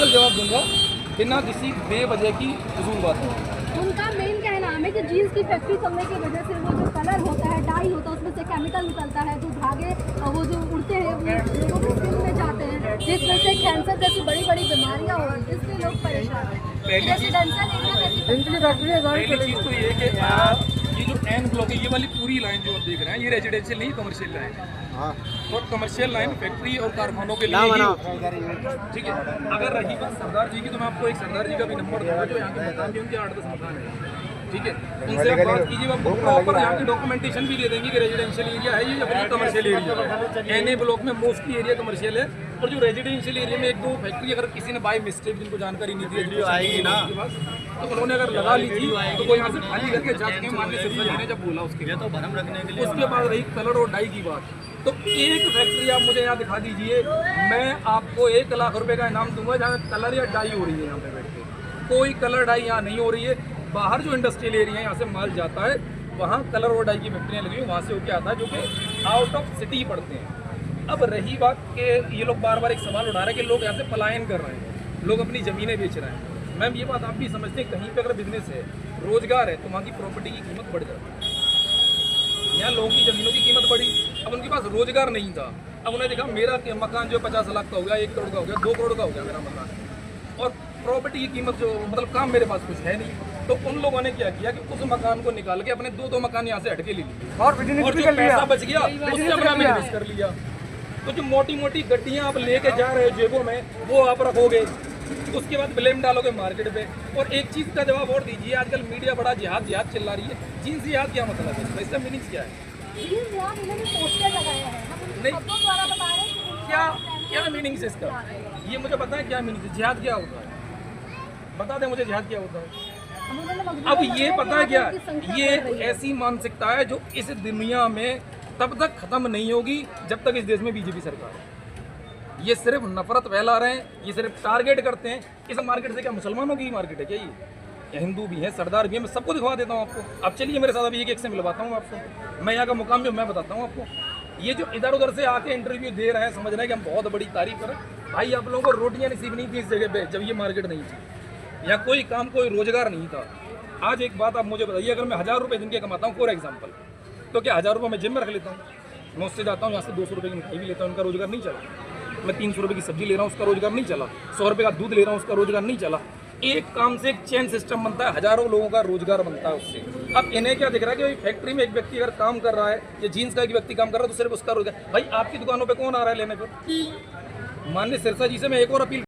Factual जवाब दूंगा बिना किसी बेवजह की फजूल बात है। उनका मेन कहना है कि जीन्स की फैक्ट्री चलने की वजह से वो जो कलर होता है, डाई होता है, उसमें से केमिकल निकलता है, जो धागे वो जो उड़ते हैं वो लोगों की स्किन में जाते हैं, जिस वजह से कैंसर जैसी बड़ी बड़ी बीमारियां हो रही हैं, इसलिए लोग परेशान हैं। रेजिडेंशियल एरिया पहली चीज़ तो ये कि ये जो एन ब्लॉक है, ये वाली पूरी लाइन जो आप देख रहे हैं, ये रेजिडेंशियल नहीं, कमर्शियल लाइन है। और कमर्शियल लाइन फैक्ट्री और कारखानों के लिए ही, ठीक है। अगर रही बात सरदार जी की, तो मैं आपको एक सरदार जी का भी नंबर दूंगा जो यहाँ के मकान भी उनके 8-10 मकान है, ठीक है। उनसे आप बात कीजिए, आपको प्रॉपर यहाँ की डॉक्यूमेंटेशन भी दे देंगे कि रेजिडेंशियल एरिया है ये या फिर कमर्शियल एरिया है। एनए ब्लॉक में मोस्टली एरिया कमर्शियल है, और जो रेजिडेंशियल एरिया में 1-2 फैक्ट्री अगर किसी ने बाय मिस्टेक जिनको जानकारी नहीं दी आएगी ना, तो उन्होंने अगर लगा ली थी तो वो यहाँ से खाली करके जाके माननीय सिरसा जी ने जब बोला उसके तो भरम रखने के लिए। उसके बाद रही कलर और डाई की बात, तो एक फैक्ट्री आप मुझे यहाँ दिखा दीजिए, मैं आपको 1 लाख रुपए का इनाम दूंगा जहाँ कलर या डाई हो रही है। यहाँ पे बैठ के कोई कलर डाई यहाँ नहीं हो रही है। बाहर जो इंडस्ट्रियल एरिया है, यहाँ से माल जाता है, वहाँ कलर और डाई की फैक्ट्रियाँ लगी हुई, वहाँ से होकर आता है, जो कि आउट ऑफ सिटी पड़ते हैं। अब रही बात कि ये लोग बार बार एक सवाल उठा रहे हैं कि लोग यहाँ से पलायन कर रहे हैं, लोग अपनी ज़मीनें बेच रहे हैं। मैम ये बात आप भी समझते हैं, कहीं पे अगर बिजनेस है, रोजगार है, तो वहाँ की प्रॉपर्टी की कीमत बढ़ जाती है। यहाँ लोगों की ज़मीनों की कीमत बढ़ी, अब उनके पास रोजगार नहीं था, अब उन्हें देखा मेरा मकान जो 50 लाख का हो गया, 1 करोड़ का हो गया, 2 करोड़ का हो गया मेरा मकान, और प्रॉपर्टी की कीमत जो मतलब काम मेरे पास कुछ है नहीं, तो उन लोगों ने क्या किया कि उस मकान को निकाल के अपने 2-2 मकान यहाँ से हटके ले लिए, और जो पैसा बच गया उससे अपना बिजनेस कर लिया। तो जो मोटी मोटी गड्डियाँ आप लेके जा रहे हो जेबों में, वो आप रखोगे, उसके बाद ब्लेम डालोगे मार्केट पे। और एक चीज़ का जवाब और दीजिए, आजकल मीडिया बड़ा जिहाद चिल्ला रही है, जीन्स जिहाद क्या मतलब है, इसका मीनिंग क्या है? नहीं, क्या मीनिंग है इसका, ये मुझे पता है क्या मीनिंग है। जिहाद क्या होता है, बता दें मुझे, जिहाद क्या होता है? अब ये पता है क्या, ये ऐसी मानसिकता है जो इस दुनिया में तब तक खत्म नहीं होगी जब तक इस देश में बीजेपी सरकार है। ये सिर्फ नफरत फैला रहे हैं, ये सिर्फ टारगेट करते हैं। इस मार्केट से क्या मुसलमानों की मार्केट है क्या ये हिंदू भी है, सरदार भी है, मैं सबको दिखवा देता हूँ आपको। अब चलिए मेरे साथ अभी एक से मिलवाता हूँ आपको, मैं यहाँ का मुकाम जो मैं बताता हूँ आपको। ये जो इधर उधर से आके इंटरव्यू दे रहे हैं, समझ रहे हैं कि हम बहुत बड़ी तारीफ करें, भाई आप लोगों को रोटियाँ नसीब नहीं थी इस जगह पे जब ये मार्केट नहीं थी, या कोई काम कोई रोजगार नहीं था। आज एक बात आप मुझे बताइए, अगर मैं 1000 रुपये दिन के कमाता हूँ फॉर एग्जाम्पल, तो क्या 1000 रुपये मैं जिम में रख लेता हूँ? मैं उससे जाता हूँ यहाँ से 200 रुपये की मिठाई भी लेता हूँ, उनका रोजगार नहीं चला। मैं 300 रुपये की सब्जी ले रहा हूँ, उसका रोजगार नहीं चला। 100 रुपये का दूध ले रहा हूँ, उसका रोजगार नहीं चला। एक काम से एक चेन सिस्टम बनता है, हजारों लोगों का रोजगार बनता है उससे। अब इन्हें क्या दिख रहा है कि फैक्ट्री में एक व्यक्ति अगर काम कर रहा है या जीन्स का एक व्यक्ति काम कर रहा है तो सिर्फ उसका रोजगार। भाई आपकी दुकानों पर कौन आ रहा है लेने पर? माननीय सिरसा जी से मैं एक और अपील